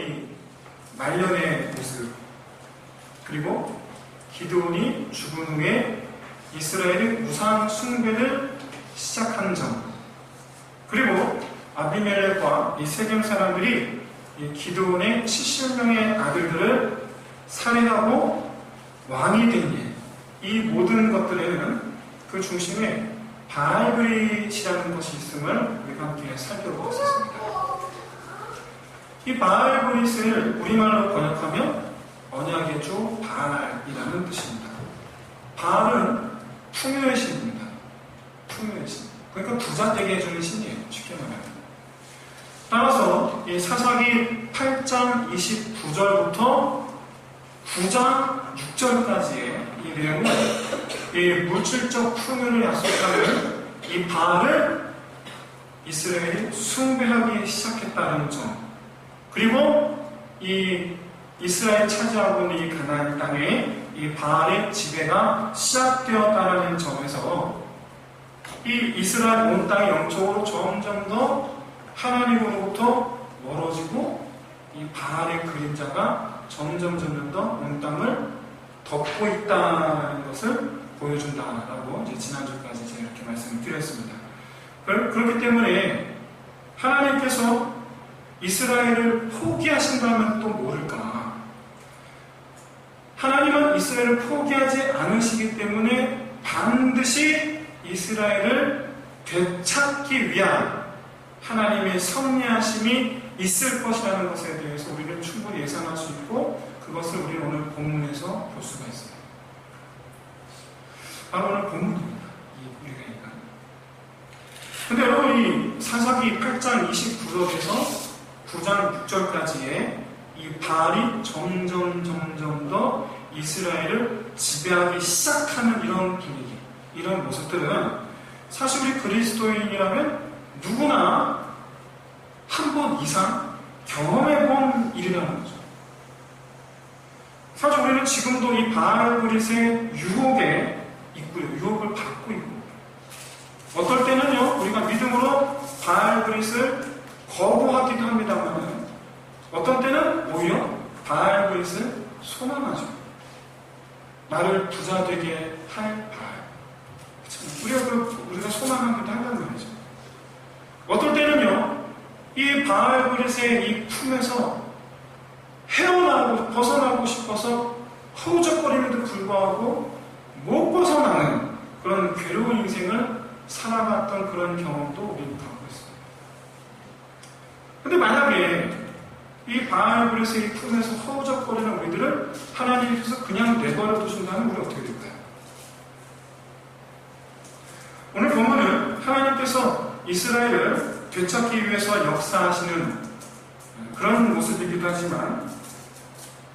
이 말년의 모습, 그리고 기드온이 죽은 후에 이스라엘이 우상 숭배를 시작한 점, 그리고 아비멜렉과 이 세겜 사람들이 이 기드온의 70명의 아들들을 살해하고 왕이 된 일, 이 모든 것들에는 그 중심에 바알브릿이라는 것이 있음을 우리가 함께 살펴보겠습니다. 이 바알브릿을 우리말로 번역하면 언약의 주 바알이라는 뜻입니다. 바알은 풍요의 신입니다. 풍요의 신. 그러니까 부자 되게 해주는 신이에요. 쉽게 말하면. 따라서 이 사사기 8장 29절부터 9장 6절까지의 이 내용은 이 물질적 풍요를 약속하는 이 바알을 이스라엘이 숭배하기 시작했다는 점, 그리고 이 이스라엘 차지하고 있는 이 가나안 땅에 이 바알의 지배가 시작되었다는 점에서 이 이스라엘 온 땅이 영적으로 점점 더 하나님으로부터 멀어지고 이 바알의 그림자가 점점 더 온 땅을 덮고 있다는 것을 보여준다라고 이제 지난주까지 제가 이렇게 말씀을 드렸습니다. 그렇기 때문에 하나님께서 이스라엘을 포기하신다면 또 모를까? 하나님은 이스라엘을 포기하지 않으시기 때문에 반드시 이스라엘을 되찾기 위한 하나님의 섭리하심이 있을 것이라는 것에 대해서 우리는 충분히 예상할 수 있고, 그것을 우리는 오늘 본문에서 볼 수가 있어요. 바로 오늘 본문입니다. 이 우리가. 근데 여러분, 이 사사기 8장 29절에서 9장 6절까지의 이 바알이 점점 더 이스라엘을 지배하기 시작하는 이런 분위기, 이런 모습들은 사실 우리 그리스도인이라면 누구나 한 번 이상 경험해본 일이라는 거죠. 사실 우리는 지금도 이 바알브릿의 유혹에 있고요. 유혹을 받고 있고, 어떨 때는요, 우리가 믿음으로 바알브릿을 거부하기도 합니다만, 어떤 때는 오히려 바알브릿을 소망하죠. 나를 부자 되게 할 바알. 우리가 소망하기도 한단 말이죠. 어떨 때는요, 이 바알브릿의 이 품에서 벗어나고 싶어서 허우적거림에도 불구하고 못 벗어나는 그런 괴로운 인생을 살아갔던 그런 경험도 우리는 갖고 있습니다. 근데 만약에 이 바알브릿의 이 품에서 허우적거리는 우리들을 하나님께서 그냥 내버려 두신다면 우리 어떻게 될까요? 오늘 본문은 하나님께서 이스라엘을 되찾기 위해서 역사하시는 그런 모습이기도 하지만,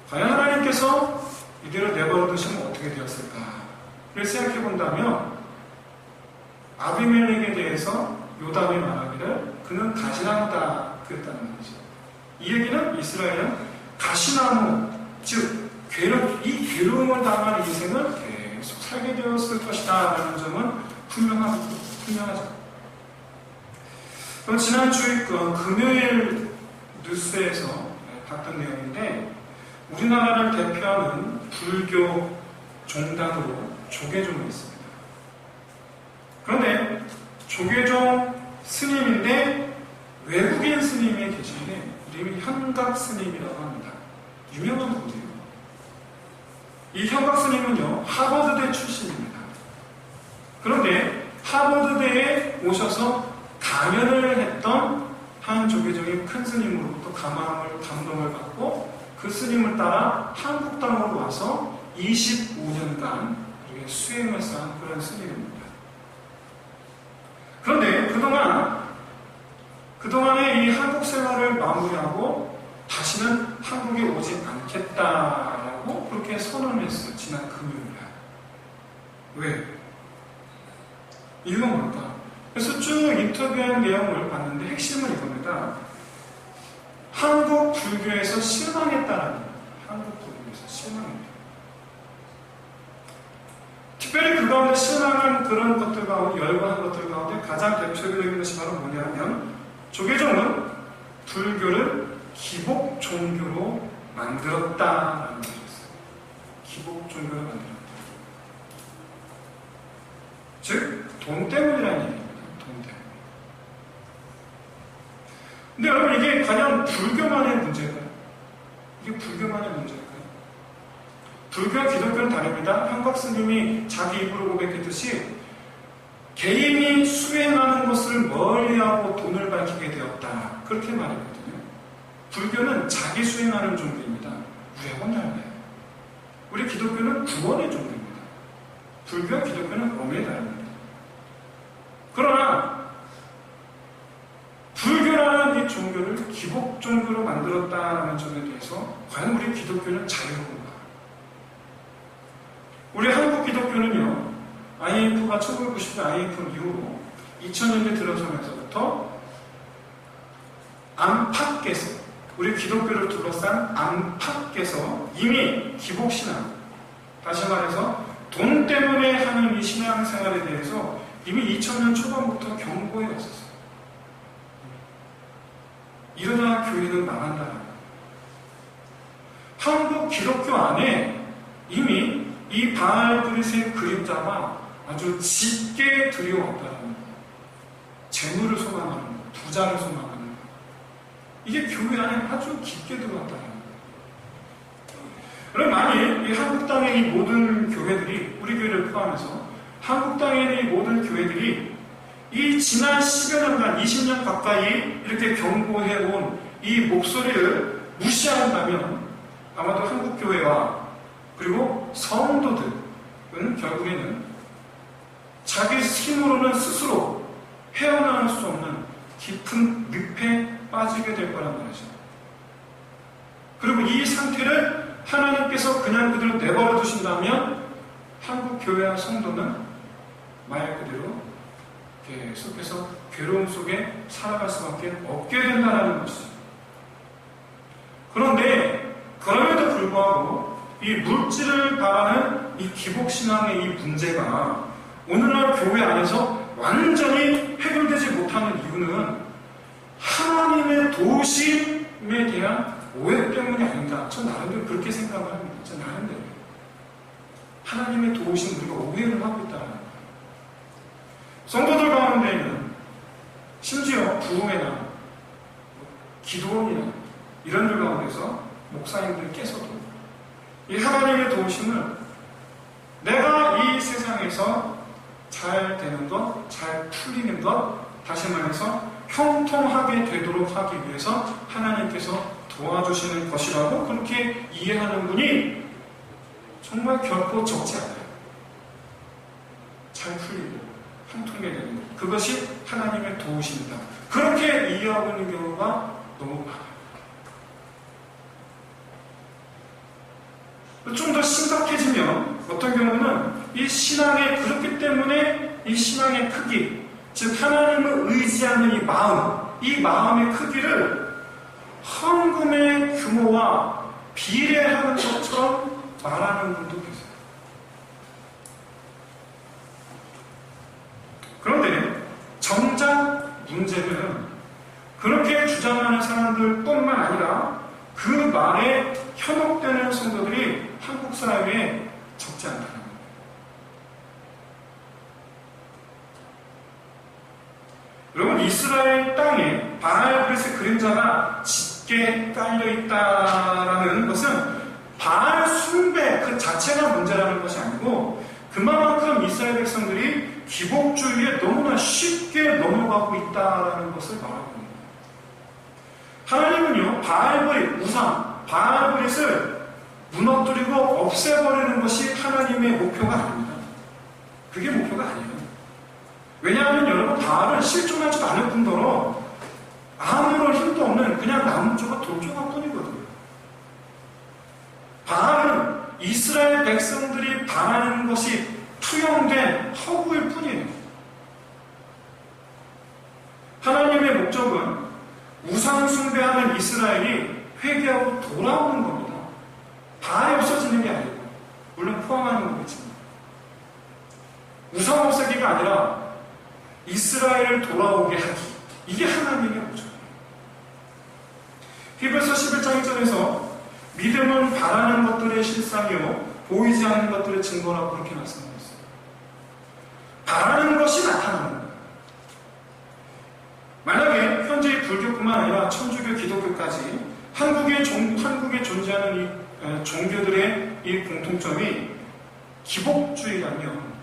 과연 하나님께서 이들을 내버려 두시면 어떻게 되었을까를 생각해 본다면, 아비멜렉에 대해서 요담이 말하기를 그는 가시나무다 그랬다는 말이죠. 이 얘기는 이스라엘은 가시나무, 즉 이 괴로움을 당한 인생을 계속 살게 되었을 것이다 라는 점은 분명하죠. 그럼 지난주에 금요일 뉴스에서 봤던 내용인데, 우리나라를 대표하는 불교 종단으로 조계종이 있습니다. 그런데 조계종 스님인데 외국인 스님이 계신데 이름이 현각 스님이라고 합니다. 유명한 분이에요. 이 현각 스님은요, 하버드대 출신입니다. 그런데 하버드대에 오셔서 강연을 했던 한 조계종의 큰 스님으로부터 감동을 받고 그 스님을 따라 한국 땅으로 와서 25년간 수행을 쌓은 그런 스님입니다. 그런데 그동안의 이 한국 생활을 마무리하고 다시는 한국에 오지 않겠다라고 그렇게 선언을 했어요. 지난 금요일날. 왜? 이유가 뭘까? 그래서 쭉 인터뷰한 내용을 봤는데 핵심은 이겁니다. 한국 불교에서 실망했다라는 거예요. 한국 불교에서 실망했다. 특별히 그 가운데 실망한 그런 것들 가운데, 열광한 것들 가운데 가장 대표적인 것이 바로 뭐냐면, 조계종은 불교를 기복 종교로 만들었다라는 것이었어요. 기복 종교로 만들었다. 즉, 돈 때문이라는 얘기입니다. 돈 때문에. 근데 여러분, 이게 과연 불교만의 문제일까요? 이게 불교만의 문제일까요? 불교와 기독교는 다릅니다. 한국 스님이 자기 입으로 고백했듯이 개인이 수행하는 것을 멀리하고 돈을 밝히게 되었다. 그렇게 말했거든요. 불교는 자기 수행하는 종교입니다. 우리하고는 달라요. 우리 기독교는 구원의 종교입니다. 불교와 기독교는 엄밀히 다릅니다. 그러나 불교라는 이 종교를 기복 종교로 만들었다는 점에 대해서 과연 우리 기독교는 자유로운가? 우리 한국 기독교는요, IMF가 1990년 IMF 이후로 2000년대 들어서면서부터 안팎에서, 우리 기독교를 둘러싼 안팎에서 이미 기복신앙, 다시 말해서 돈 때문에 하는 이 신앙생활에 대해서 이미 2000년 초반부터 경고해 왔었어요. 이러다 교회는 망한다. 한국 기독교 안에 이미 이 바알브릿의 그림자가 아주 짙게 들여왔다는 것. 재물을 소망하는 것, 부자를 소망하는 것. 이게 교회 안에 아주 깊게 들어왔다는 것. 그럼 만일 이 한국 땅의 이 모든 교회들이, 우리 교회를 포함해서 한국 땅에 있는 이 모든 교회들이 이 지난 10여 년간, 20년 가까이 이렇게 경고해온 이 목소리를 무시한다면 아마도 한국 교회와 그리고 성도들은 결국에는 자기 힘으로는 스스로 헤어나올 수 없는 깊은 늪에 빠지게 될 거란 말이죠. 그리고 이 상태를 하나님께서 그냥 그대로 내버려 두신다면 한국 교회와 성도는 말 그대로 계속해서 괴로움 속에 살아갈 수밖에 없게 된다는 것이죠. 그런데 그럼에도 불구하고 이 물질을 바라는 이 기복신앙의 이 문제가 오늘날 교회 안에서 완전히 해결되지 못하는 이유는 하나님의 도우심에 대한 오해 때문이 아닌가. 저 나름대로 그렇게 생각을 합니다. 저 나름대로. 하나님의 도우심 우리가 오해를 하고 있다는 거예요. 성도들 가운데는 심지어 부흥회나 기도원이나 이런 들 가운데서 목사님들께서도 이 하나님의 도우심을 내가 이 세상에서 잘 되는 것, 잘 풀리는 것, 다시 말해서 형통하게 되도록 하기 위해서 하나님께서 도와주시는 것이라고 그렇게 이해하는 분이 정말 결코 적지 않아요. 잘 풀리고 형통하게 되는 것. 그것이 하나님의 도우심이다. 그렇게 이해하고 있는 경우가 너무 많아요. 좀 더 심각해지면 어떤 경우는 이 신앙의, 그렇기 때문에 이 신앙의 크기, 즉 하나님을 의지하는 이 마음의 크기를 헌금의 규모와 비례하는 것처럼 말하는 분도 계세요. 그런데 정작 문제는 그렇게 주장하는 사람들뿐만 아니라 그 말에 현혹되는 성도들이 한국 사회에 적지 않다는 겁니다. 여러분, 이스라엘 땅에 바알브릿의 그림자가 짙게 깔려있다라는 것은 바알 숭배 그 자체가 문제라는 것이 아니고 그만큼 이스라엘 백성들이 기복주의에 너무나 쉽게 넘어가고 있다라는 것을 말하고 있습니다. 하나님은요, 바알브릿, 우상, 바알브릿을 무너뜨리고 없애버리는 것이 하나님의 목표가 아닙니다. 그게 목표가 아니에요. 왜냐하면 여러분, 바알은 실존하지도 않을 뿐더러 아무런 힘도 없는 그냥 나무조각 돌조각 뿐이거든요. 바알은 이스라엘 백성들이 바라는 것이 투영된 허구일 뿐이에요. 하나님의 목적은 우상 숭배하는 이스라엘이 회개하고 돌아오는 겁니다. 바알이 없어지는 게 아니고, 물론 포함하는 거겠지만, 우상 없애기가 아니라 이스라엘을 돌아오게 하기, 이게 하나님의 목적이에요. 히브리서 11장 1절에서 믿음은 바라는 것들의 실상이요 보이지 않는 것들의 증거라고 그렇게 말씀하고 있어요. 바라는 것이 나타나는 거예요. 만약에 현재 불교뿐만 아니라 천주교, 기독교까지 한국에 존재하는 이 종교들의 이 공통점이 기복주의라면,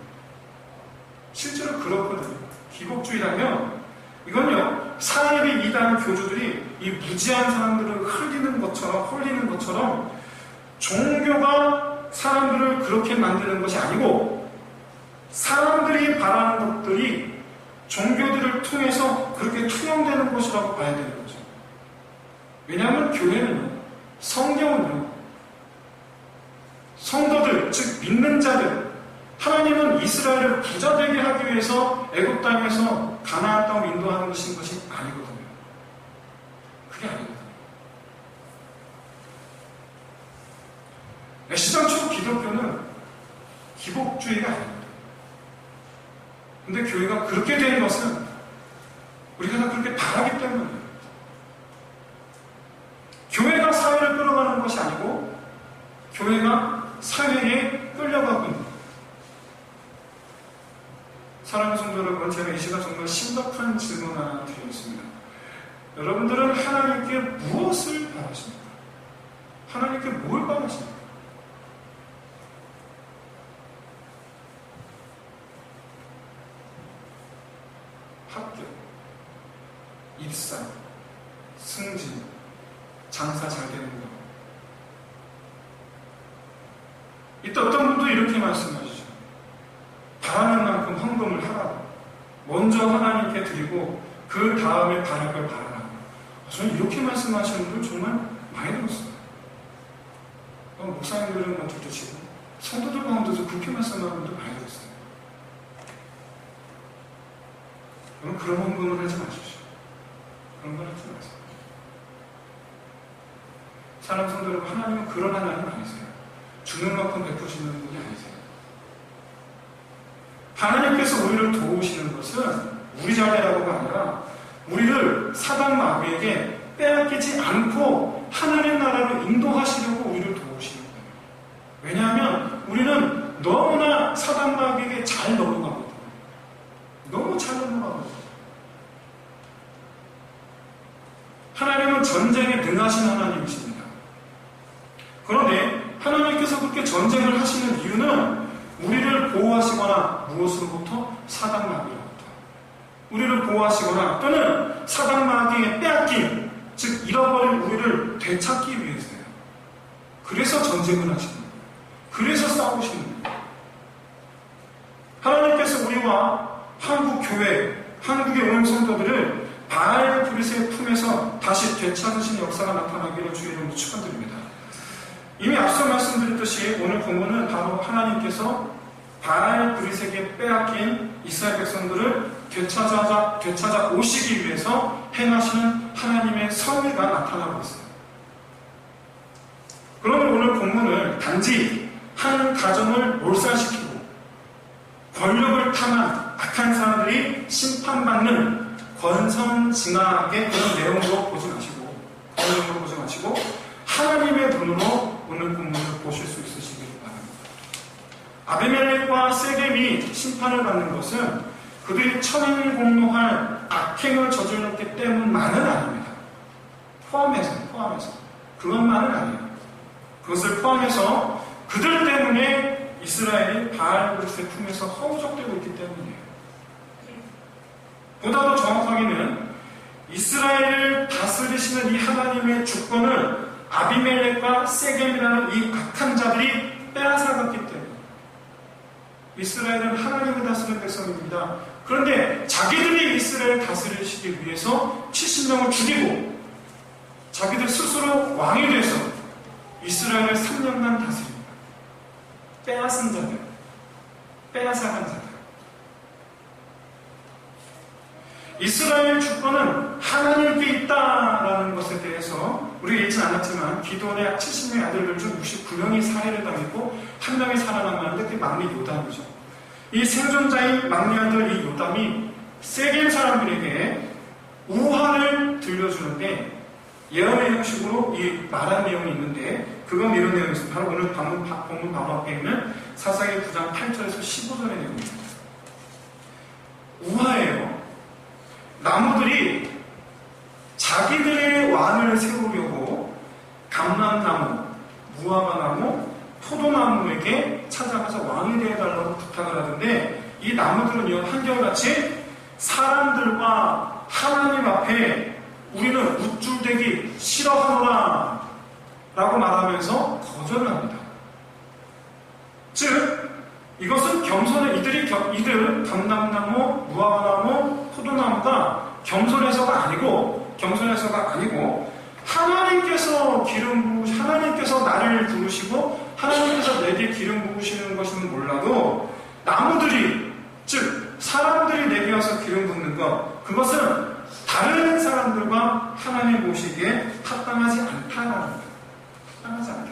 실제로 그렇거든요. 기복주의라면 이건요, 사이비 이단 교주들이 이 무지한 사람들을 홀리는 것처럼 종교가 사람들을 그렇게 만드는 것이 아니고 사람들이 바라는 것들이 종교들을 통해서 그렇게 투영되는 것이라고 봐야 되는 거죠. 왜냐하면 교회는요, 성경은요, 성도들, 즉 믿는 자들, 하나님은 이스라엘을 부자 되게 하기 위해서 애굽 땅에서 가나안 땅으로 인도하는 것이 아니거든요. 그게 아니거든요. 시장 초 기독교는 기복주의가 아닙니다. 근데 교회가 그렇게 된 것은 우리가 다 그렇게 바라기 때문이에요. 교회가 사회를 끌어가는 것이 아니고 교회가 사회에 끌려가고 있는 거예요. 사랑하는 성도 여러분, 제가 이 시간 정말 심각한 질문 하나 드리겠습니다. 여러분들은 하나님께 무엇을 바라십니까? 하나님께 뭘 바라십니까? 합격, 입사, 승진, 장사 잘 되는 것. 이때 어떤 분도 이렇게 말씀하시죠. 바라는 만큼 헌금을 하라. 먼저 하나님께 드리고 그 다음에 바랄 걸 바라라. 저는 이렇게 말씀하시는 분들 정말 많이 들었어요. 목사님들은 둘째 치고 성도들 가운데서 그렇게 말씀하는 분들 많이 들었어요. 여러분, 그런 헌금을 하지 마십시오. 그런 걸 하지 마세요. 사랑하는 성도 여러분, 하나님은 그런 하나님 아니세요. 주는 만큼 베푸시는 분이 아니세요. 하나님께서 우리를 도우시는 것은 우리 자녀라고가 아니라 우리를 사단 마귀에게 빼앗기지 않고 하나님 나라로 인도하시려고 우리를 도우시는 거예요. 왜냐하면 우리는 너무나 사단 마귀에게 잘 넘어가거든요. 너무 잘 넘어가거든요. 하나님은 전쟁에 능하신 하나님이십니다. 그런데 하나님께서 그렇게 전쟁을 하시는 이유는 우리를 보호하시거나 무엇으로부터? 사단 마귀로부터. 우리를 보호하시거나 또는 사단 마귀에 빼앗긴, 즉 잃어버린 우리를 되찾기 위해서예요. 그래서 전쟁을 하시는 거예요. 그래서 싸우시는 거예요. 하나님께서 우리와 한국 교회, 한국의 오늘 성도들을 바알 브릿의 품에서 다시 되찾으시는 역사가 나타나기를 주의 이름으로 축원드립니다. 이미 앞서 말씀드렸듯이 오늘 본문은 바로 하나님께서 바알 브릿에게 빼앗긴 이스라엘 백성들을 되찾아 오시기 위해서 행하시는 하나님의 섭리가 나타나고 있어요. 그러면 오늘 본문을 단지 한 가정을 몰살시키고 권력을 탐한 악한 사람들이 심판받는 권선징악의 그런 내용으로 보지 마시고 하나님의 눈으로 오늘 본문을 보실 수 있으시길 바랍니다. 아비멜렉과 세겜이 심판을 받는 것은 그들이 천행공노할 악행을 저질렀기 때문만은 아닙니다. 포함해서 그것만은 아니에요. 그것을 포함해서 그들 때문에 이스라엘이 바알 브릿의 품에서 허우적대고 있기 때문이에요. 보다 더 정확하게는 이스라엘을 다스리시는 이 하나님의 주권을 아비멜렉과 세겜이라는 이 악한 자들이 빼앗아갔기 때문에 이스라엘은 하나님을 다스리는 백성입니다. 그런데 자기들이 이스라엘을 다스리시기 위해서 70명을 죽이고 자기들 스스로 왕이 돼서 이스라엘을 3년간 다스립니다. 빼앗은 자들, 빼앗아간 자들. 이스라엘 주권은 하나님께 있다라는 것에 대해서 우리가 읽진 않았지만 기드온의 70명의 아들들 중 69명이 살해를 당했고 한 명이 살아남았는데 그게 막내 요담이죠. 이 생존자인 막내 아들 이 요담이 세겜 사람들에게 우화를 들려주는데 예언의 형식으로 이 말한 내용이 있는데 그건 이런 내용이 있습니다. 바로 오늘 본문 바로 앞에 있는 사사기 9장 8절에서 15절의 내용입니다. 우화예요. 나무들이 자기들의 왕을 세우려고 감람나무, 무화과나무, 포도나무에게 찾아가서 왕이 되어달라고 부탁을 하던데 이 나무들은요 한결같이 사람들과 하나님 앞에 우리는 우쭐대기 싫어하노라 라고 말하면서 거절을 합니다. 즉 이것은 겸손의 이들 감람나무, 무화과나무, 포도나무가 겸손해서가 아니고 하나님께서 하나님께서 나를 부르시고 하나님께서 내게 기름 부으시는 것은 몰라도 나무들이 즉 사람들이 내게 와서 기름 붓는 것 그것은 다른 사람들과 하나님 보시기에 합당하지 않다라는 거예요. 합당하지 않다.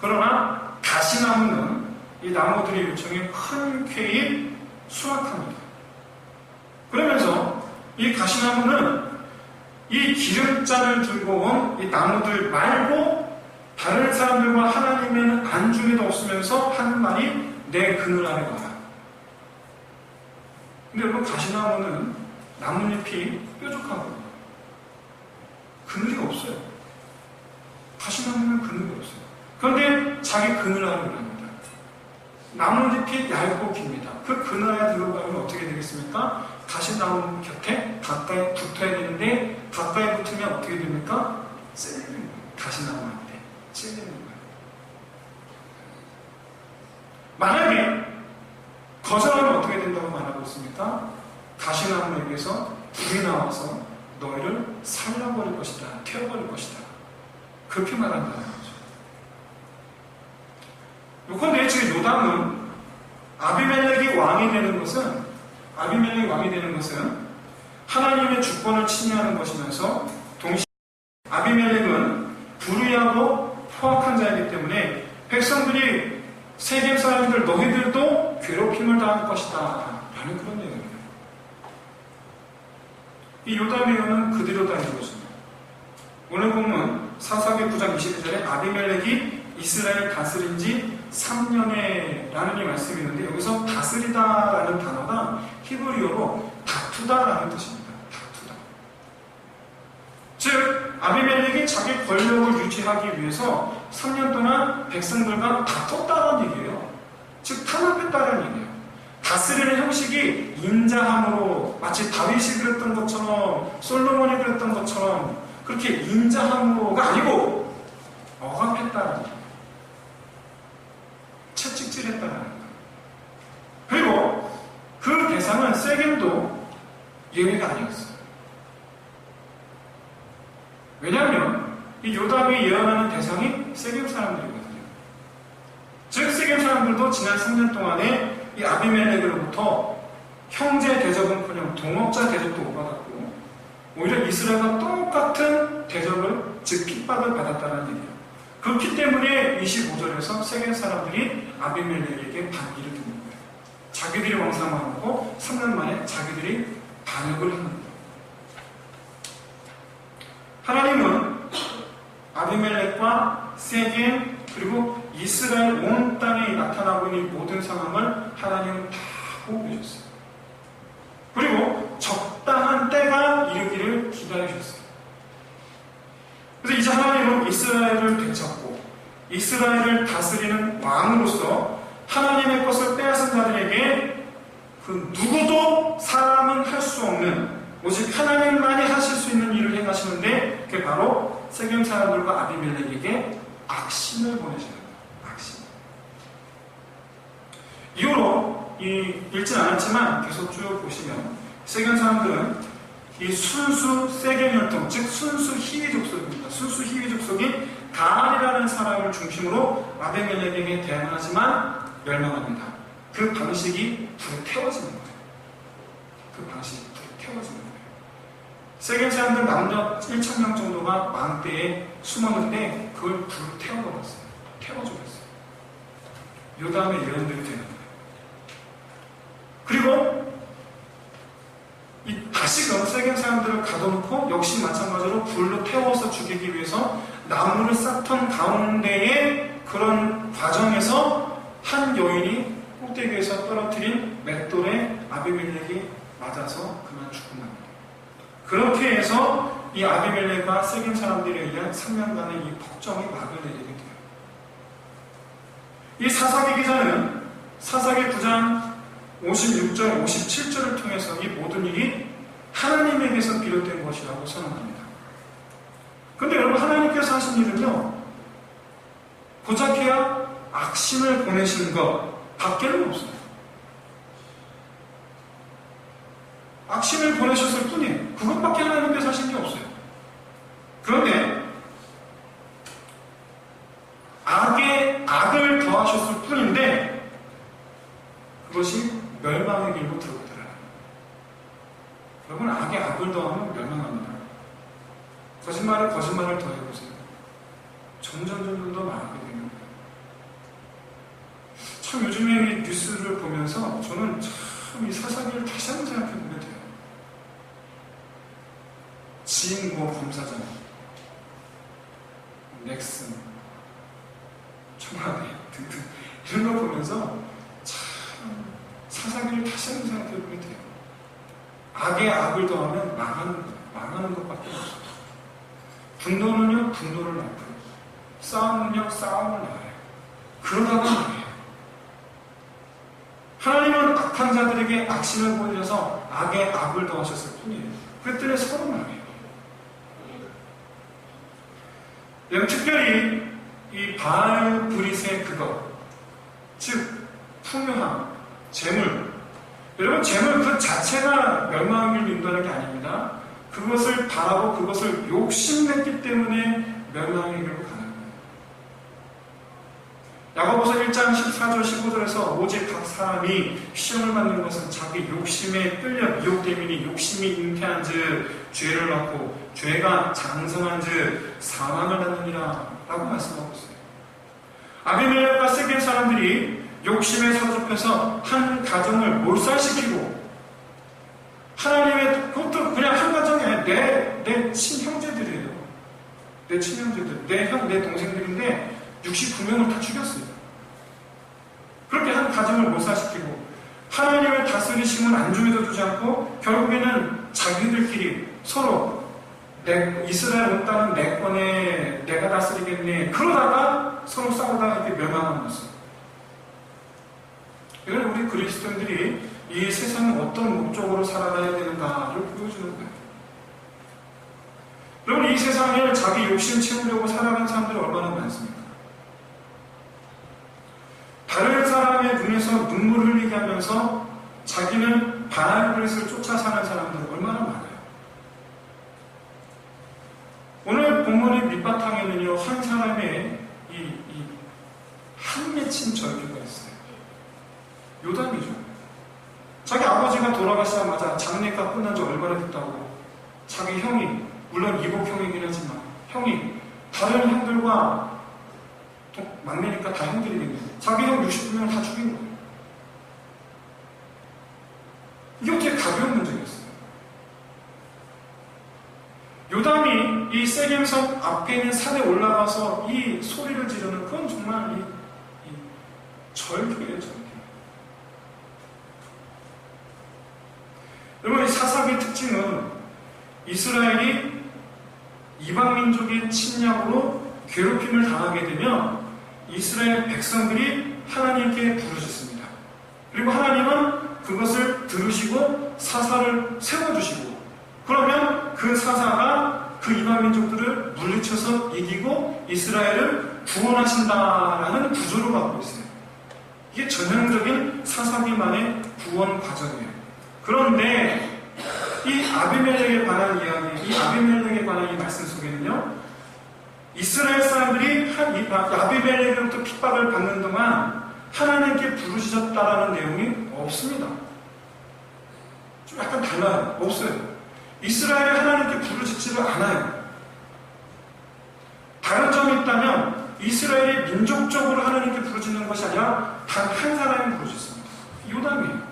그러나 가시나무는 이 나무들의 요청에 흔쾌히 수락합니다. 그러면서 이 가시나무는 이 기름잔을 들고 온 이 나무들 말고 다른 사람들과 하나님에는 안중에도 없으면서 하는 말이 내 그늘 안에 가라. 근데 여러분 가시나무는 나뭇잎이 뾰족하고 그늘이 없어요. 가시나무는 그늘이 없어요. 그런데 자기 그늘 안에 들어갑니다. 나뭇잎이 얇고 깁니다. 그 그늘 안에 들어가면 어떻게 되겠습니까? 가시나무 곁에 가까이 붙어야 되는데 가까이 붙으면 어떻게 됩니까? 찔리는 거예요. 가시나무한테 찔리는 거예요. 만약에 거절하면 어떻게 된다고 말하고 있습니까? 가시나무에게서 불이 나와서 너희를 살려버릴 것이다. 태워버릴 것이다. 그렇게 말한다는 거죠. 요컨대 지금 요담은 아비멜렉이 왕이 되는 것은 하나님의 주권을 침해하는 것이면서 동시에 아비멜렉은 불의하고 포악한 자이기 때문에 백성들이 세겜 사람들 너희들도 괴롭힘을 당할 것이다 라는 그런 내용입니다. 이 요담의 예언은 그대로 다 이루어집니다. 오늘 본문 사사기 9장 22절에 아비멜렉이 이스라엘 다스린 지 3년에 라는 이 말씀이 있는데 여기서 다스리다 라는 단어가 히브리어로 다투다 라는 뜻입니다. 다투다. 즉 아비멜렉이 자기 권력을 유지하기 위해서 3년 동안 백성들과 다퉜다는 얘기예요. 즉 탄압했다는 얘기예요. 다스리는 형식이 인자함으로 마치 다윗이 그랬던 것처럼 솔로몬이 그랬던 것처럼 그렇게 인자함으로가 아니고 억압했다는 얘기예요. 채찍질했다는 거예요. 그리고 그 대상은 세겜도 예외가 아니었어요. 왜냐하면 이 요담이 예언하는 대상이 세겜 사람들이거든요. 즉 세겜 사람들도 지난 3년 동안에 이 아비멜렉으로부터 형제 대접은커녕 동업자 대접도 못 받았고 오히려 이스라엘과 똑같은 대접을 즉 핍박을 받았다는 얘기예요. 그렇기 때문에 25절에서 세겜 사람들이 아비멜렉에게 반기를 듣는 거예요. 자기들이 왕상하고 3년 만에 자기들이 반역을 하는 거예요. 하나님은 아비멜렉과 세겜 그리고 이스라엘 온 땅에 나타나고 있는 모든 상황을 하나님은 다 보고 계셨어요. 그리고 적당한 때가 이르기를 기다리셨어요. 그래서 이제 하나님은 이스라엘을 되찾고 이스라엘을 다스리는 왕으로서 하나님의 것을 빼앗은 자들에게 그 누구도 사람은 할 수 없는 오직 하나님만이 하실 수 있는 일을 행하시는데 그게 바로 세겜 사람들과 아비멜렉에게 악신을 보내시는 거예요. 악신. 이후로 읽진 않았지만 계속 쭉 보시면 세겜 사람들은 이 순수 세겜혈통, 즉 순수 히위 족속입니다. 순수 히위 족속이 가알이라는 사람을 중심으로 아비멜렉에게 대항하지만 멸망합니다. 그 방식이 불에 태워지는 거예요. 그 방식이 불에 태워지는 거예요. 세겜 사람들 남녀 1,000명 정도가 망대에 숨었는데 그걸 불로 태워버렸어요. 태워버렸어요. 요담의 예언들이 되는 거예요. 그리고 다시금 세겜 사람들을 가둬 가둬놓고 역시 마찬가지로 불로 태워서 죽이기 위해서 나무를 쌓던 가운데에 그런 과정에서 한 여인이 꼭대기에서 떨어뜨린 맷돌에 아비멜렉이 맞아서 그만 죽음합니다. 그렇게 해서 이 아비멜렉과 세겜 사람들에 의한 3년간의 이 폭정이 막을 내리게 돼요. 이 사사기 기자는 사사기 9장 56절, 57절을 통해서 이 모든 일이 하나님에게서 비롯된 것이라고 선언합니다. 근데 여러분, 하나님께서 하신 일은요, 고작해야 악신을 보내시는 것 밖에는 없습니다. 악신을 보내셨을 뿐이에요. 그것밖에 하나님께서 하신 게 없어요. 그런데 악에 악을 더하셨을 뿐인데 그것이 멸망의 길로 들어가더라. 여러분, 악에 악을 더하면 멸망합니다. 거짓말에 거짓말을 더해보세요. 점점 더 망하게 됩니다. 참 요즘에 이 뉴스를 보면서 저는 참 이 사사기를 다시 한번 생각해보게 돼요. 지인고 검사장, 넥슨, 청와대 등등 이런 걸 보면서 참 사사기를 다시 한번 생각해보게 돼요. 악에 악을 더하면 망하는 것밖에 없어요. 분노는요, 분노를 낳고요. 싸움은요, 싸움을 낳아요. 그러다가 망해요. 하나님은 악한 자들에게 악신을 보여서 악에 악을 더하셨을 뿐이에요. 그랬더니 서로 망해요. 특별히 이 바알 브릿의 그것, 즉 풍요함, 재물. 여러분, 재물 그 자체가 멸망을 인도하는 게 아닙니다. 그것을 바라고 그것을 욕심냈기 때문에 멸망의 길로 가는 거예요. 야고보서 1장 14절 15절에서 오직 각 사람이 시험을 받는 것은 자기 욕심에 끌려 미혹됨이니 욕심이 잉태한 즉 죄를 낳고 죄가 장성한 즉 사망을 낳느니라 라고 말씀하고 있어요. 아비멜렉과 세겜 사람들이 욕심에 사로잡혀서 한 가정을 몰살시키고 하나님의, 그것도 그냥 한 가정에 내 친형제들이에요. 내 친형제들, 내 동생들인데 69명을 다 죽였어요. 그렇게 한 가정을 몰살시키고 하나님의 다스리심은 안중에도 두지 않고 결국에는 자기들끼리 서로 이스라엘 온 땅은 내 거네, 내가 다스리겠네, 그러다가 서로 싸우다가 이렇게 멸망하는 것이에요. 이건 우리 그리스도인들이 이 세상은 어떤 목적으로 살아가야 되는가를 보여주는 거예요. 여러분, 이 세상을 자기 욕심 채우려고 살아가는 사람들이 얼마나 많습니까? 다른 사람의 눈에서 눈물을 흘리게 하면서 자기는 바알 그릇을 쫓아 사는 사람들은 얼마나 많아요. 오늘 본문의 밑바탕에는요, 한 사람의 한 맺힌 절규가 있어요. 요담이죠. 자기 아버지가 돌아가시자마자 장례가 끝난 지 얼마나 됐다고 자기 형이, 물론 이복형이긴 하지만 형이 다른 형들과 막내니까 다 형들이겠네요. 자기 형 69명을 다 죽인 거예요. 이게 어떻게 가벼운 문제겠어요? 요담이 이 세겜성 앞에 있는 산에 올라가서 이 소리를 지르는, 그건 정말 이 절규예요, 절규. 여러분, 이 사사기의 특징은 이스라엘이 이방민족의 침략으로 괴롭힘을 당하게 되면 이스라엘 백성들이 하나님께 부르짖습니다. 그리고 하나님은 그것을 들으시고 사사를 세워주시고, 그러면 그 사사가 그 이방민족들을 물리쳐서 이기고 이스라엘을 구원하신다라는 구조로 가고 있어요. 이게 전형적인 사사기만의 구원 과정이에요. 그런데 이 아비멜렉에 관한 이야기, 이 아비멜렉에 관한 이 말씀 속에는요, 이스라엘 사람들이 아비멜렉으로부터 핍박을 받는 동안 하나님께 부르짖었다라는 내용이 없습니다. 좀 약간 달라요. 없어요. 이스라엘이 하나님께 부르짖지를 않아요. 다른 점이 있다면 이스라엘이 민족적으로 하나님께 부르짖는 것이 아니라 단 한 사람이 부르짖습니다. 요담이에요.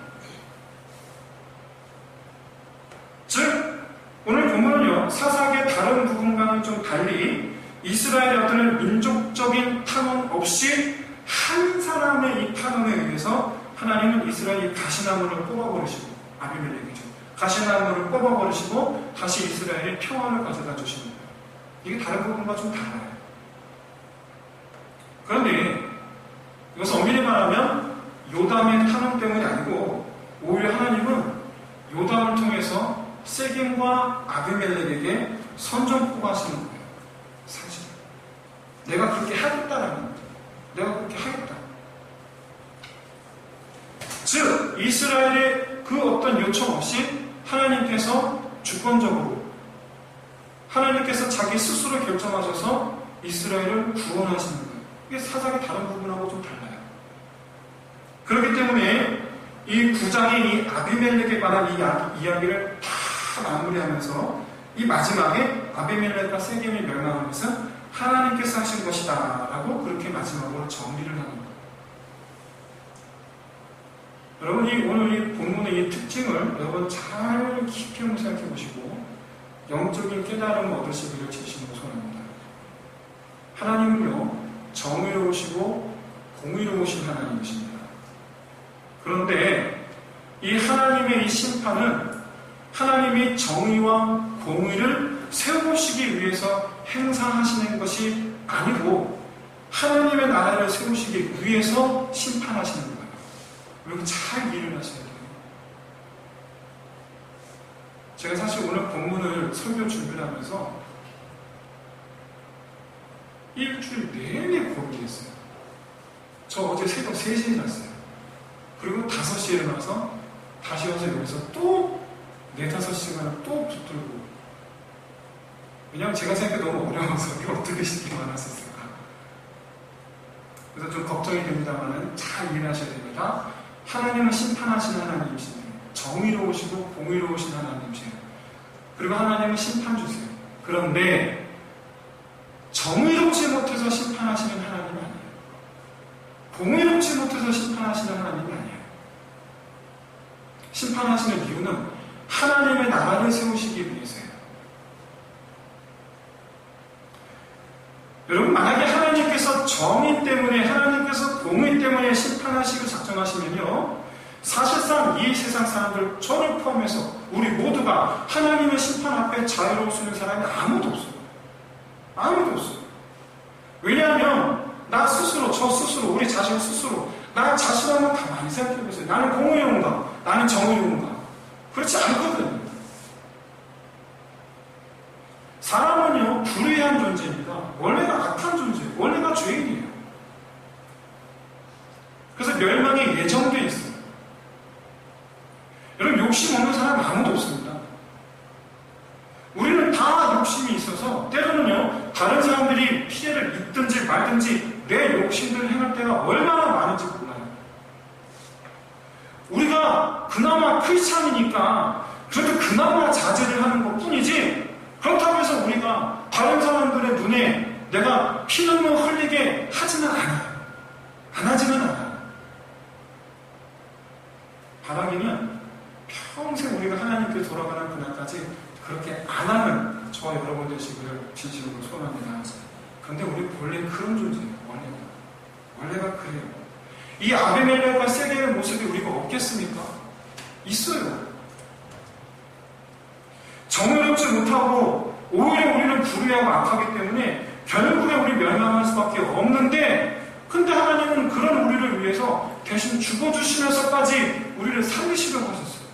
즉 오늘 보면은요, 왜냐하면 사사기의 다른 부분과는 좀 달리 이스라엘의 어떤 민족적인 탄원 없이 한 사람의 이 탄원에 의해서 하나님은 이스라엘이 가시나무를 뽑아버리시고, 아비멜렉이죠. 가시나무를 뽑아버리시고 다시 이스라엘의 평화를 가져다 주시는 거예요. 이게 다른 부분과 좀 달라요. 그런데 이것은 엄밀히 말하면 요담의 탄원 때문이 아니고 오히려 하나님은 요담을 통해서 세겜과 아비멜렉에게 선전포고 하시는 거예요. 사실 내가 그렇게 하겠다라는 거예요. 내가 그렇게 하겠다. 즉 이스라엘의 그 어떤 요청 없이 하나님께서 주권적으로 하나님께서 자기 스스로 결정하셔서 이스라엘을 구원하시는 거예요. 이게 사사기 다른 부분하고 좀 달라요. 그렇기 때문에 이 9장의 이 아비멜렉에 관한 이 이야기를 다 마무리하면서 이 마지막에 아비멜렉과 세겜이 멸망한 것은 하나님께서 하신 것이다 라고 그렇게 마지막으로 정리를 하는 거예요. 여러분 오늘 이 본문의 이 특징을 여러분 잘 깊이 한번 생각해 보시고 영적인 깨달음을 얻으시기를 진심으로 소원합니다. 하나님은요 정의로우시고 공의로우신 하나님이십니다. 그런데 이 하나님의 이 심판은 하나님이 정의와 공의를 세우시기 위해서 행사하시는 것이 아니고 하나님의 나라를 세우시기 위해서 심판하시는 거예요. 여러분 잘 이해를 하셔야 돼요. 제가 사실 오늘 본문을 설교 준비를 하면서 일주일 내내 고민했어요. 저 어제 새벽 3시에 일어났어요. 그리고 5시에 일어나서 다시 와서 여기서 또 4-5시간을 또 붙들고, 왜냐하면 제가 생각해 너무 어려워서 이게 어떻게 쉽게 많았었을까. 그래서 좀 걱정이 됩니다만은 잘 이해하셔야 됩니다. 하나님은 심판하시는 하나님이십니다. 정의로우시고 공의로우신 하나님이세요. 그리고 하나님은 심판주세요. 그런데 정의롭지 못해서 심판하시는 하나님은 아니에요. 공의롭지 못해서 심판하시는 하나님은 아니에요. 심판하시는 이유는 하나님의 나라를 세우시기 위해서예요. 여러분 만약에 하나님께서 정의 때문에 하나님께서 공의 때문에 심판하시고 작정하시면요 사실상 이 세상 사람들 저를 포함해서 우리 모두가 하나님의 심판 앞에 자유로울 수 있는 사람이 아무도 없어요. 아무도 없어요. 왜냐하면 나 스스로 저 스스로 우리 자신 스스로 나 자신 한번 가만히 생각해보세요. 나는 공의로운가? 나는 정의로운가? 그렇지 않거든요. 사람은요 불의한 존재입니다. 원래가 악한 존재예요. 원래가 죄인이에요. 그래서 멸망이 예정되어 있어요. 여러분 욕심 없는 사람 아무도 없습니다. 우리는 다 욕심이 있어서 때로는요 다른 사람들이 피해를 입든지 말든지 내 욕심들을 행할 때가 얼마나 많은지 몰라요. 우리가 그나마 크리스찬이니까 그래도 그나마 자제를 하는 것 뿐이지 그렇다고 해서 우리가 다른 사람들의 눈에 내가 피눈물 흘리게 하지는 않아요. 안 하지는 않아요. 바라기는 평생 우리가 하나님께 돌아가는 그날까지 그렇게 안 하는 저와 여러분 되시기를 진심으로 소원합니다. 그런데 우리 본래 그런 존재예요. 원래가 그래요. 이 아비멜렉과 세겜의 모습이 우리가 없겠습니까? 있어요. 정의롭지 못하고 오히려 우리는 불의하고 악하기 때문에 결국에 우리 멸망할 수밖에 없는데 근데 하나님은 그런 우리를 위해서 대신 죽어주시면서까지 우리를 살리시려고 하셨어요.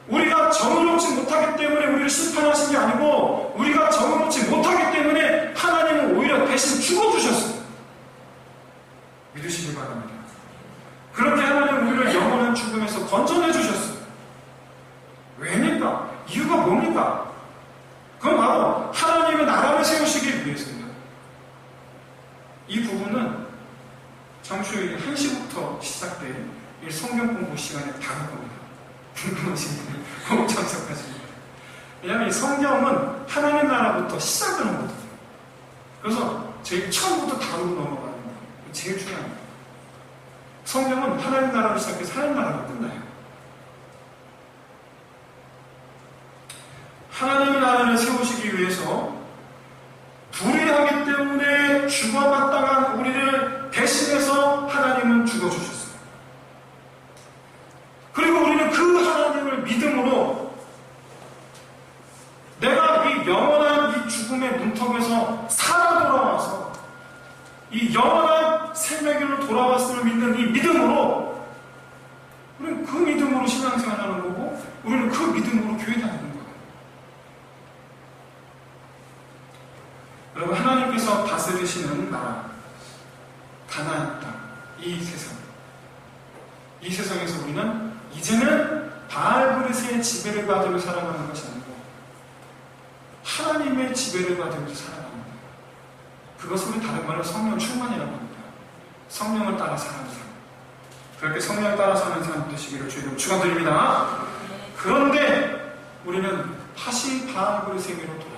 우리가 정의롭지 못하기 때문에 우리를 심판하신 게 아니고 우리가 정의롭지 못하기 때문에 하나님은 오히려 대신 죽어주셨어요. 믿으시기 바랍니다. 그렇게 하나님은 우리를 영원한 죽음에서 건져내 주셨어요. 왜입니까? 이유가 뭡니까? 그건 바로 하나님의 나라를 세우시기 위해서입니다. 이 부분은 잠시 후에 1시부터 시작된 이 성경 공부 시간에 다룰 겁니다. 궁금하신 분은 꼭 참석하십니다. 왜냐하면 이 성경은 하나님 나라부터 시작을 하거든요. 그래서 제일 처음부터 다루고 넘어가는 거예요. 제일 중요합니다. 성경은 하나님 나라로 시작해서 하나님 나라로 끝나요. 하나님의 나라를 세우시기 위해서 불의하기 때문에 죽어마땅한 우리를 대신해서 하나님은 죽어주셨어요. 그리고 우리는 그 하나님을 믿음으로 내가 이 영원한 이 죽음의 문턱에서 살아 돌아와서 이 영원한 생명으로 돌아왔음을 믿는 이 믿음으로 우리는 그 믿음으로 신앙생활하는 거고 우리는 그 믿음으로 교회 다니는 거예요. 여러분, 하나님께서 다스리시는 나라, 가나안 땅, 이 세상에서 우리는 이제는 바알그릇의 지배를 받으며 살아가는 것이 아니고 하나님의 지배를 받으며 살아가는 거예요. 그것을 다른 말로 성령 충만이라고 합니다. 성령을 따라 사는 사람. 그렇게 성령을 따라 사는 사람 되시기를 주의로 축원드립니다. 그런데 우리는 다시 바알그릇에게로 돌아가요.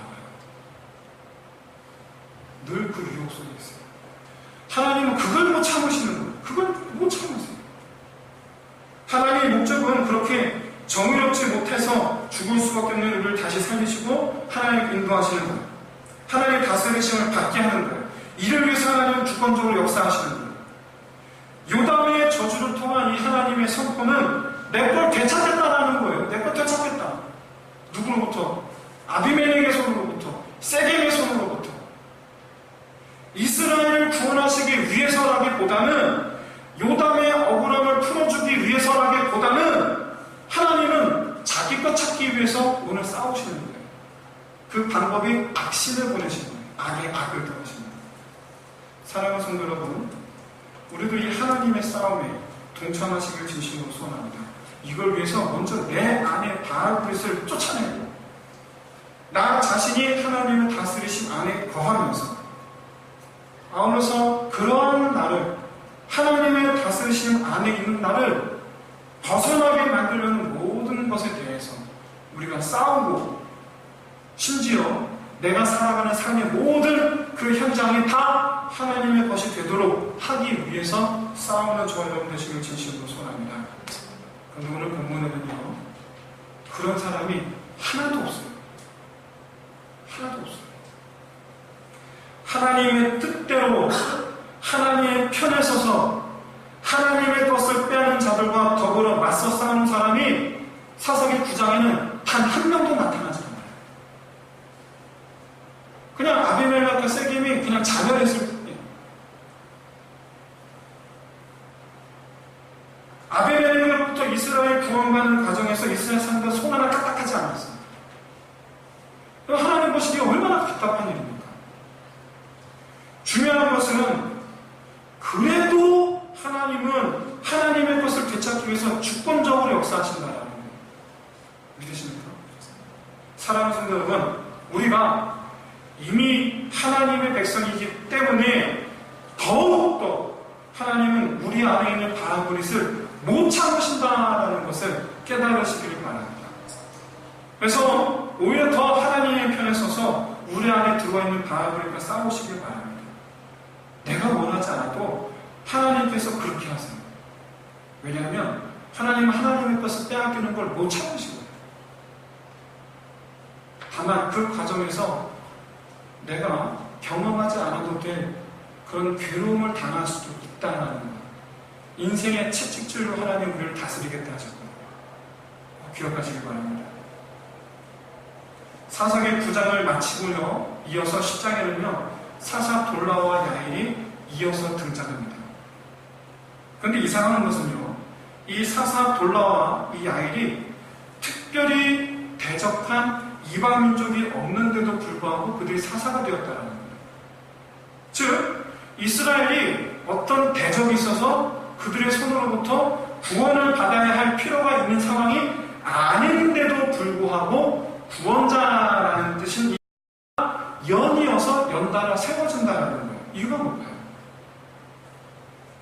늘 그 유혹 속에 있어요. 하나님은 그걸 못 참으시는 거예요. 그걸 못 참으세요. 하나님의 목적은 그렇게 정의롭지 못해서 죽을 수밖에 없는 우리를 다시 살리시고 하나님 인도하시는 거예요. 하나님 다스리심을 받게 하는 거예요. 이를 위해서 하나님은 주권적으로 역사하시는 거예요. 요담의 저주를 통한 이 하나님의 선포는 내 걸 되찾겠다라는 거예요. 내 걸 되찾겠다. 누구로부터? 아비멜렉의 손으로부터, 세겜의 손으로부터. 이스라엘을 구원하시기 위해서라기보다는 요담의 억울함을 풀어주기 위해서라기보다는 하나님은 자기 것 찾기 위해서 오늘 싸우시는 거예요. 그 방법이 악신을 보내시는 거예요. 악의 악을 더하시는 거예요. 사랑하는 성도 여러분, 우리도 이 하나님의 싸움에 동참하시길 진심으로 소원합니다. 이걸 위해서 먼저 내 안에 바알그릇을 쫓아내고 나 자신이 하나님을 다스리신 안에 거하면서 아울러서 그러한 나를 하나님의 다스리심 안에 있는 나를 벗어나게 만들려는 모든 것에 대해서 우리가 싸우고 심지어 내가 살아가는 삶의 모든 그 현장이 다 하나님의 것이 되도록 하기 위해서 싸우는 저와 여러분 되시길 진심으로 소원합니다. 그런데 오늘 본문에는요, 그런 사람이 하나도 없어요. 하나도 없어요. 하나님의 뜻대로 하나님의 편에 서서 하나님의 것을 빼앗는 자들과 더불어 맞서 싸우는 사람이 사사기 9장에는 단 한 명도 나타나지 않아요. 그냥 아비멜렉과 세겜이 그냥 자멸했을 뿐이에요. 아비멜렉으로부터 이스라엘 구원받는 과정에서 이스라엘 사람들 손 하나 까딱하지 않았어요. 하나님 보시기에 얼마나 답답한 일입니까? 중요한 것은 그래도 하나님은 하나님의 것을 되찾기 위해서 주권적으로 역사하신다는 거예요. 믿으십니까? 사랑하는 성도 여러분, 우리가 이미 하나님의 백성이기 때문에 더욱더 하나님은 우리 안에 있는 바알그릇을 못 참으신다는 것을 깨달으시기를 바랍니다. 그래서 오히려 더 하나님의 편에 서서 우리 안에 들어와 있는 바알그릇과 싸우시길 바랍니다. 내가 원하지 않아도 하나님께서 그렇게 하세요. 왜냐하면 하나님은 하나님의 것을 빼앗기는 걸 못 참으시거든요. 다만 그 과정에서 내가 경험하지 않아도 될 그런 괴로움을 당할 수도 있다는 것. 인생의 채찍줄로 하나님 우리를 다스리겠다 하셨고 기억하시기 바랍니다. 사사기 9장을 마치고요, 이어서 10장에는요 사사 돌라와 야일이 이어서 등장합니다. 그런데 이상한 것은요, 이 사사 돌라와 이 야일이 특별히 대적한 이방 민족이 없는데도 불구하고 그들이 사사가 되었다는 겁니다. 즉 이스라엘이 어떤 대적이 있어서 그들의 손으로부터 구원을 받아야 할 필요가 있는 상황이 아닌데도 불구하고 구원자라는 뜻인 연이어서 연달아 세워진다는 거예요. 이유가 뭘까요?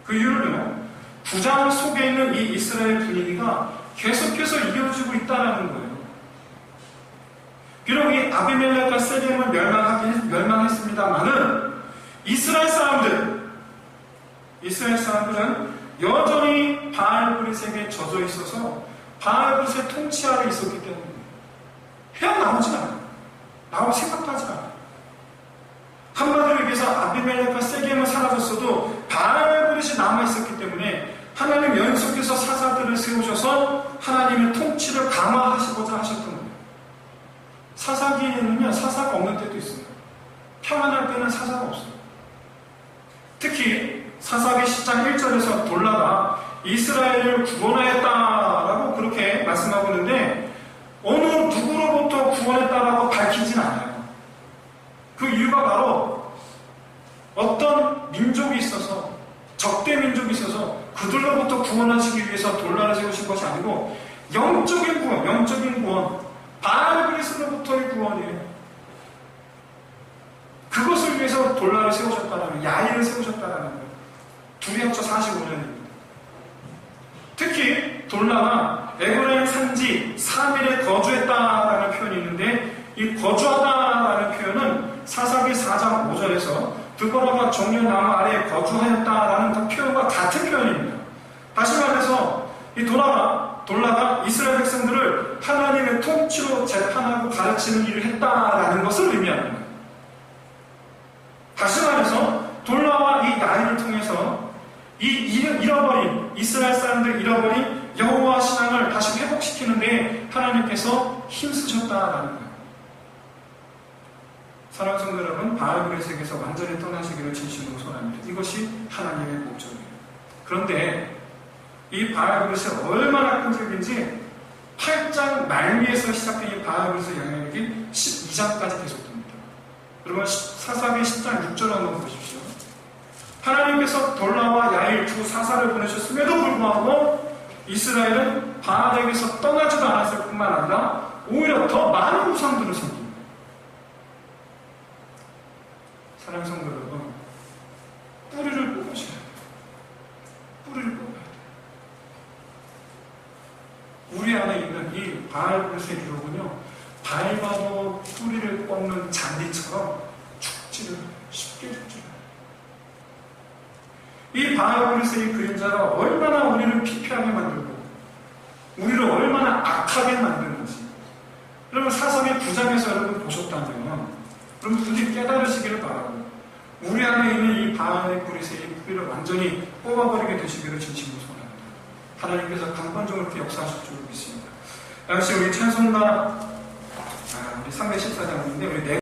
그 이유는요, 9장 속에 있는 이 이스라엘 분위기가 계속해서 이어지고 있다는 거예요. 비록 이 아비멜렉과 세겜은 멸망했습니다만은 이스라엘 사람들은 여전히 바알그릇에게 젖어 있어서 바알그릇의 통치 아래 있었기 때문에 헤어나오지 않아요. 나올 생각도 하지 않아요. 한마디로 얘기해서 아비멜렉과 세겜은 사라졌어도 바알그릇이 남아있었기 때문에 하나님 연속해서 사사들을 세우셔서 하나님의 통치를 강화하시고자 하셨던 거예요. 사사기에는요, 사사가 없는 때도 있어요. 평안할 때는 사사가 없어요. 특히 사사기 10장 1절에서 돌라가 이스라엘을 구원하였다라고 그렇게 말씀하고 있는데 어느 누구로부터 구원했다라고 밝히진 않아요. 그 이유가 바로 어떤 민족이 있어서 적대 민족이 있어서 그들로부터 구원하시기 위해서 돌라를 세우신 것이 아니고 영적인 구원, 바알그리스로부터의 구원이에요. 그것을 위해서 돌라를 세우셨다라는, 야일을 세우셨다라는 거예요. 둘이 합쳐 45년입니다. 특히 돌라가 에브라임 산지 3일에 거주했다라는 표현이 있는데 이 거주하다라는 표현은 사사기 4장 5절에서 드보라가 종려나무 아래에 거주하였다라는 그 표현과 같은 표현입니다. 다시 말해서 이 돌라가 이스라엘 백성들을 하나님의 통치로 재판하고 가르치는 일을 했다라는 것을 의미합니다. 다시 말해서 돌라와 이 야일을 통해서 이 잃어버린 이스라엘 사람들 잃어버린 여호와 신앙을 다시 회복시키는데 하나님께서 힘쓰셨다라는 거예요. 사랑하는 성도 여러분, 바알그릇에게서 완전히 떠나시기를 진심으로 소원합니다. 이것이 하나님의 목적이에요. 그런데 이 바알그릇이 얼마나 끈질긴지 8장 말미에서 시작된 이 바알그릇의 영향력이 12장까지 계속됩니다. 여러분 사사기 10장 6절 한번 보십시오. 하나님께서 돌라와 야일 두 사사를 보내셨음에도 불구하고 이스라엘은 바알에게서 떠나지도 않았을 뿐만 아니라 오히려 더 많은 우상들을 섬깁니다. 사랑하는 성도 여러분, 뿌리를 뽑으셔야 돼요. 뿌리를 뽑아야 돼요. 우리 안에 있는 이 바알그릇의 유혹은요, 밟아도 뿌리를 뽑는 잔디처럼 죽지를 쉽게 죽지를 않아요. 이 바알그릇의 그림자가 얼마나 우리를 피폐하게 만들고 우리를 얼마나 악하게 만드는지 여러분 사사기 9장에서 여러분 보셨다면 여러분 굳이 깨달으시기를 바라고 우리 안에 있는 이 바알의 그릇의 뿌리를 완전히 뽑아버리게 되시기를 진심으로 소원합니다. 하나님께서 강권적으로 이렇게 역사하실 줄 믿습니다. 역시 우리 찬송가 우리 314장인데 우리